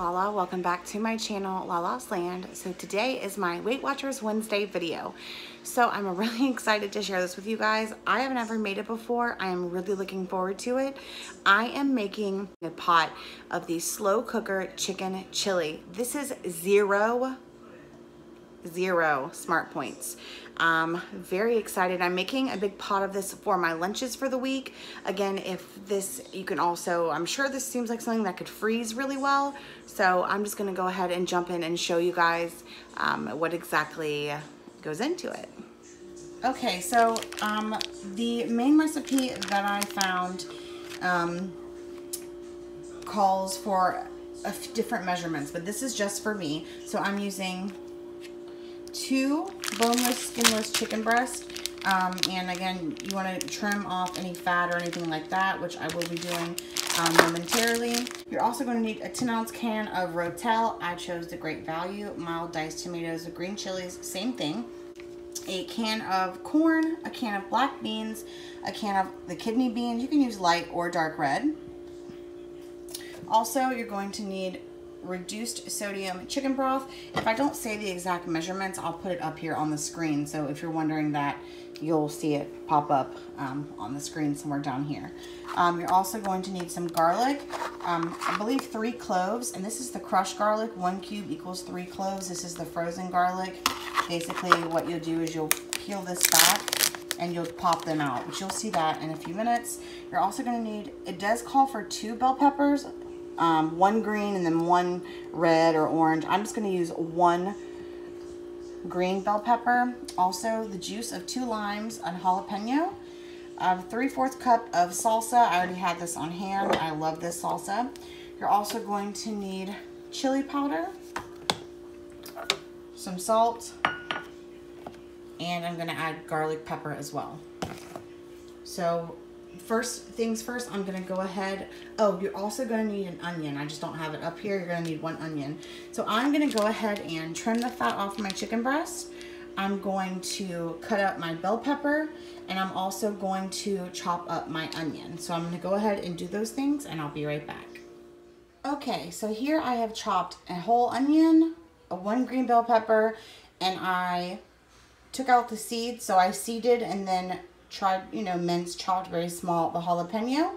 Lala. Welcome back to my channel, Lala's Land. So today is my Weight Watchers Wednesday video. So I'm really excited to share this with you guys. I have never made it before. I am really looking forward to it. I am making a pot of the slow cooker chicken chili. This is zero SmartPoints. Very excited. I'm making a big pot of this for my lunches for the week. Again, if this, you can also, I'm sure this seems like something that could freeze really well. So I'm just gonna go ahead and jump in and show you guys what exactly goes into it. Okay, so the main recipe that I found calls for different measurements, but this is just for me. So I'm using 2 boneless, skinless chicken breasts. And again, you want to trim off any fat or anything like that, which I will be doing momentarily. You're also going to need a 10-ounce can of Rotel. I chose the Great Value, mild diced tomatoes with green chilies, same thing. A can of corn, a can of black beans, a can of the kidney beans. You can use light or dark red. Also, you're going to need reduced sodium chicken broth. If I don't say the exact measurements, I'll put it up here on the screen. So if you're wondering that, you'll see it pop up on the screen somewhere down here. You're also going to need some garlic. I believe 3 cloves, and this is the crushed garlic. 1 cube equals 3 cloves. This is the frozen garlic. Basically, what you'll do is you'll peel this back and you'll pop them out, which you'll see that in a few minutes. You're also going to need, it does call for 2 bell peppers. 1 green and then 1 red or orange. I'm just going to use 1 green bell pepper. Also, the juice of 2 limes, a jalapeno, 3/4 cup of salsa. I already had this on hand. I love this salsa. You're also going to need chili powder, some salt, and I'm going to add garlic pepper as well. So first things first, I'm going to go ahead. Oh, you're also going to need an onion. I just don't have it up here. You're going to need 1 onion. So I'm going to go ahead and trim the fat off my chicken breast. I'm going to cut up my bell pepper, and I'm also going to chop up my onion. So I'm going to go ahead and do those things, and I'll be right back. Okay, so here I have chopped a whole onion, 1 green bell pepper, and I took out the seeds. So I seeded and then minced, chopped very small, the jalapeno.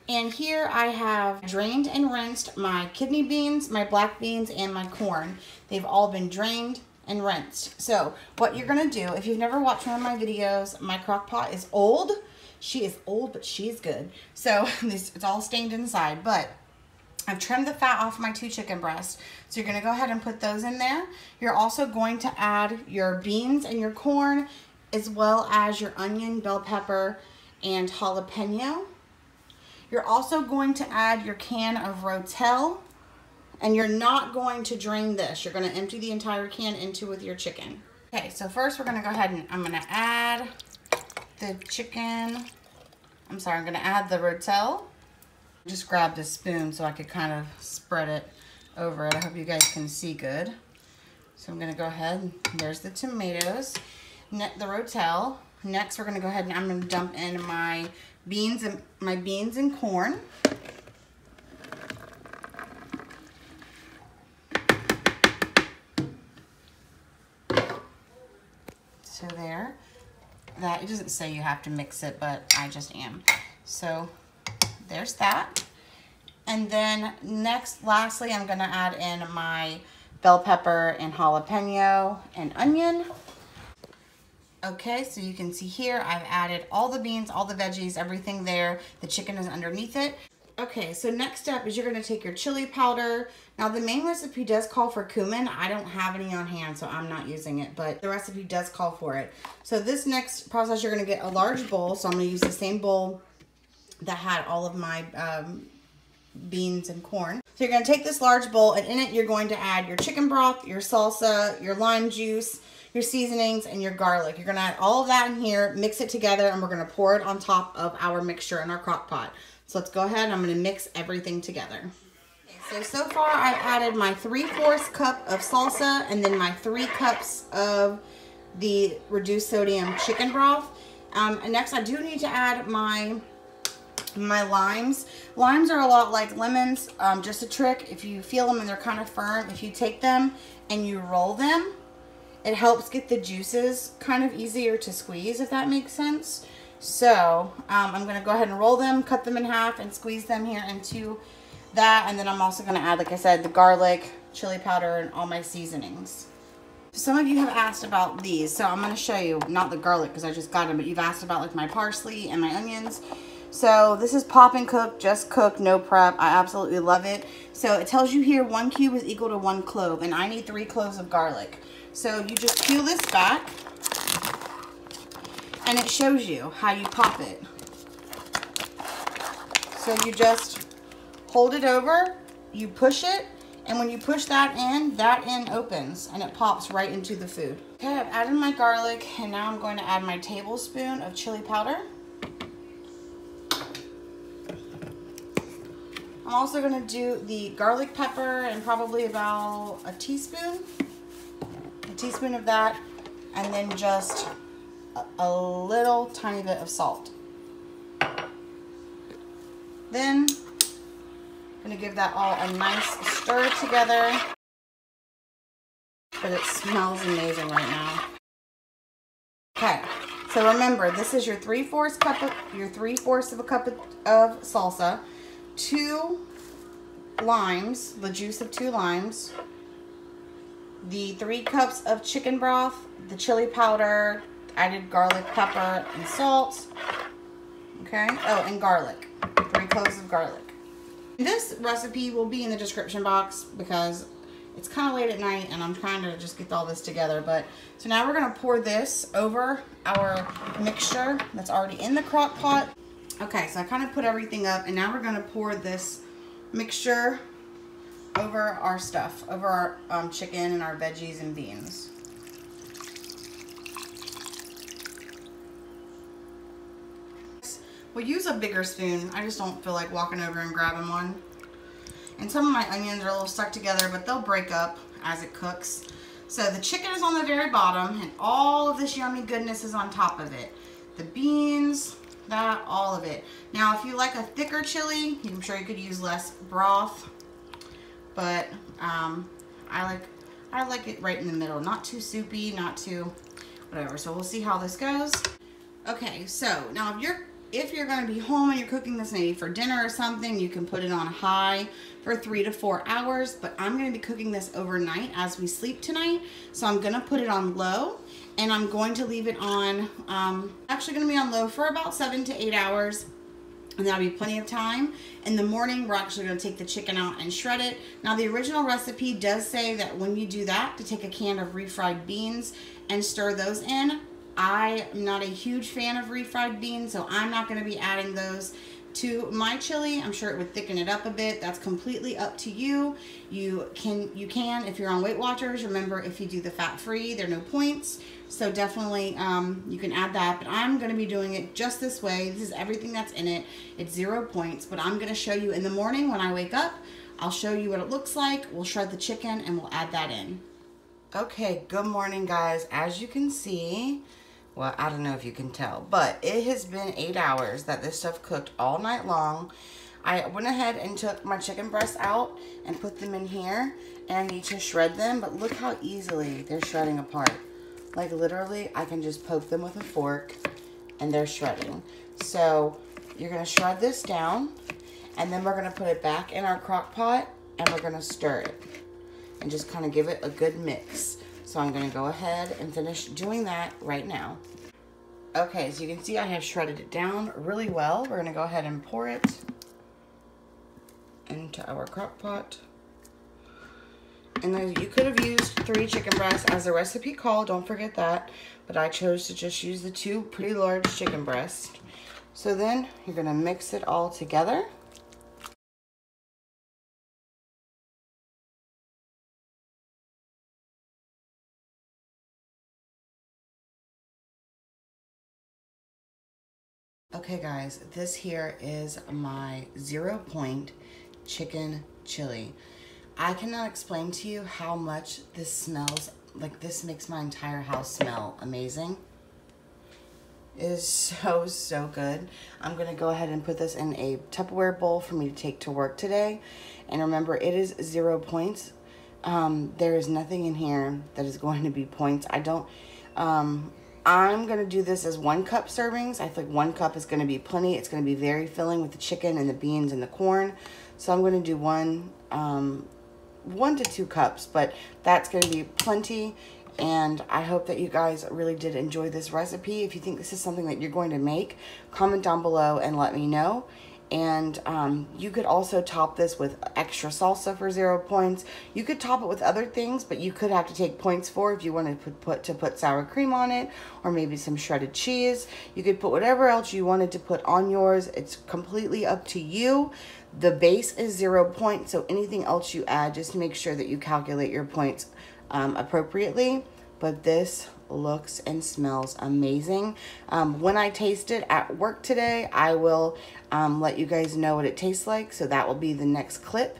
And here I have drained and rinsed my kidney beans, my black beans, and my corn. They've all been drained and rinsed. So what you're gonna do, if you've never watched one of my videos, my crock pot is old. She is old, but she's good. So it's all stained inside, but I've trimmed the fat off my 2 chicken breasts. So you're gonna go ahead and put those in there. You're also going to add your beans and your corn, as well as your onion, bell pepper, and jalapeno. You're also going to add your can of Rotel, and you're not going to drain this. You're going to empty the entire can into with your chicken. Okay, so first we're going to go ahead and I'm going to add the chicken. I'm sorry, I'm going to add the Rotel. Just grabbed a spoon so I could kind of spread it over it. I hope you guys can see good. So I'm going to go ahead, there's the tomatoes. The Rotel. Next, we're going to go ahead and I'm going to dump in my beans and corn. So there. That, it doesn't say you have to mix it, but I just am. So there's that. And then lastly, I'm going to add in my bell pepper and jalapeno and onion. Okay, so you can see here, I've added all the beans, all the veggies, everything there. The chicken is underneath it. Okay, so next step is you're gonna take your chili powder. Now the main recipe does call for cumin. I don't have any on hand, so I'm not using it, but the recipe does call for it. So this next process, you're gonna get a large bowl. So I'm gonna use the same bowl that had all of my beans and corn. So you're gonna take this large bowl, and in it, you're going to add your chicken broth, your salsa, your lime juice, your seasonings, and your garlic. You're gonna add all of that in here, mix it together, and we're gonna pour it on top of our mixture in our crock pot. So let's go ahead, I'm gonna mix everything together. Okay, so far I've added my 3/4 cup of salsa and then my 3 cups of the reduced sodium chicken broth. And next I do need to add my My limes. Limes are a lot like lemons. Just a trick, if you feel them and they're kind of firm, if you take them and you roll them, it helps get the juices kind of easier to squeeze, if that makes sense. So I'm going to go ahead and roll them, cut them in half, and squeeze them here into that. And then I'm also going to add, like I said, the garlic, chili powder, and all my seasonings. Some of you have asked about these, so I'm going to show you, not the garlic because I just got them, but you've asked about like my parsley and my onions. So this is pop and cook, just cook, no prep. I absolutely love it. So it tells you here 1 cube is equal to 1 clove, and I need 3 cloves of garlic. So you just peel this back, and it shows you how you pop it. So you just hold it over, you push it, and when you push that end opens, and it pops right into the food. Okay, I've added my garlic, and now I'm going to add my tablespoon of chili powder. I'm also going to do the garlic pepper and probably about a teaspoon of that, and then just a little tiny bit of salt. Then I'm going to give that all a nice stir together. But it smells amazing right now. Okay, so remember, this is your 3/4 of a cup of salsa, 2 limes, the juice of 2 limes, the 3 cups of chicken broth, the chili powder, added garlic, pepper, and salt. Okay, oh, and garlic, 3 cloves of garlic. This recipe will be in the description box because it's kind of late at night and I'm trying to just get all this together. But so now we're going to pour this over our mixture that's already in the crock pot. Okay, so I kind of put everything up, and now we're going to pour this mixture over our stuff, over our chicken and our veggies and beans. We'll use a bigger spoon. I just don't feel like walking over and grabbing one. And some of my onions are a little stuck together, but they'll break up as it cooks. So the chicken is on the very bottom, and all of this yummy goodness is on top of it. The beans, that, all of it. Now, if you like a thicker chili, I'm sure you could use less broth, but I like it right in the middle. Not too soupy, not too whatever. So we'll see how this goes. Okay, so now if you're going to be home and you're cooking this maybe for dinner or something, you can put it on high for 3 to 4 hours, but I'm going to be cooking this overnight as we sleep tonight. So I'm going to put it on low, and I'm going to leave it on, actually going to be on low for about 7 to 8 hours. And that'll be plenty of time. In the morning, we're actually going to take the chicken out and shred it. Now, the original recipe does say that when you do that, to take a can of refried beans and stir those in. I am not a huge fan of refried beans, so I'm not going to be adding those to my chili. I'm sure it would thicken it up a bit. That's completely up to you. You can, if you're on Weight Watchers, remember, if you do the fat-free, there are no points. So definitely you can add that, but I'm going to be doing it just this way. This is everything that's in it. It's 0 points, but I'm going to show you in the morning when I wake up. I'll show you what it looks like. We'll shred the chicken and we'll add that in. Okay, good morning, guys. As you can see, well, I don't know if you can tell, but it has been 8 hours that this stuff cooked all night long. I went ahead and took my chicken breasts out and put them in here, and I need to shred them, but look how easily they're shredding apart. Like literally, I can just poke them with a fork and they're shredding. So you're gonna shred this down, and then we're gonna put it back in our crock pot and we're gonna stir it and just kind of give it a good mix. So I'm gonna go ahead and finish doing that right now. Okay, so you can see I have shredded it down really well. We're gonna go ahead and pour it into our crock pot. And then you could have used 3 chicken breasts as the recipe called, don't forget that. But I chose to just use the 2 pretty large chicken breasts. So then you're gonna mix it all together. Okay guys, this here is my 0 point chicken chili. I cannot explain to you how much this smells, like this makes my entire house smell amazing. It is so, so good. I'm going to go ahead and put this in a Tupperware bowl for me to take to work today. And remember, it is 0 points. There is nothing in here that is going to be points. I'm going to do this as 1 cup servings. I think 1 cup is going to be plenty. It's going to be very filling with the chicken and the beans and the corn. So I'm going to do 1 to 2 cups, but that's going to be plenty. And I hope that you guys really did enjoy this recipe. If you think this is something that you're going to make, comment down below and let me know. And you could also top this with extra salsa for 0 points. You could top it with other things, but you could have to take points for if you wanted to put sour cream on it, or maybe some shredded cheese. You could put whatever else you wanted to put on yours. It's completely up to you. The base is 0 points, so anything else you add, just make sure that you calculate your points appropriately. But this looks and smells amazing. When I taste it at work today, I will let you guys know what it tastes like, so that will be the next clip.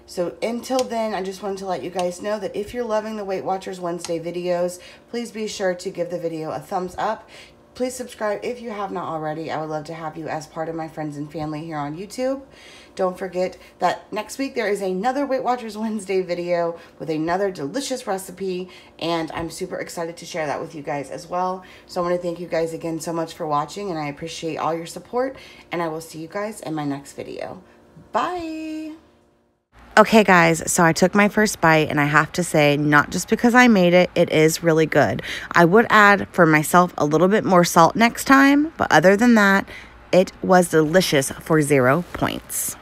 So until then, I just wanted to let you guys know that if you're loving the Weight Watchers Wednesday videos, please be sure to give the video a thumbs up. Please subscribe if you have not already. I would love to have you as part of my friends and family here on YouTube. Don't forget that next week there is another Weight Watchers Wednesday video with another delicious recipe, and I'm super excited to share that with you guys as well. So I want to thank you guys again so much for watching, and I appreciate all your support, and I will see you guys in my next video. Bye! Okay guys, so I took my first bite, and I have to say, not just because I made it, it is really good. I would add for myself a little bit more salt next time, but other than that, it was delicious for 0 points.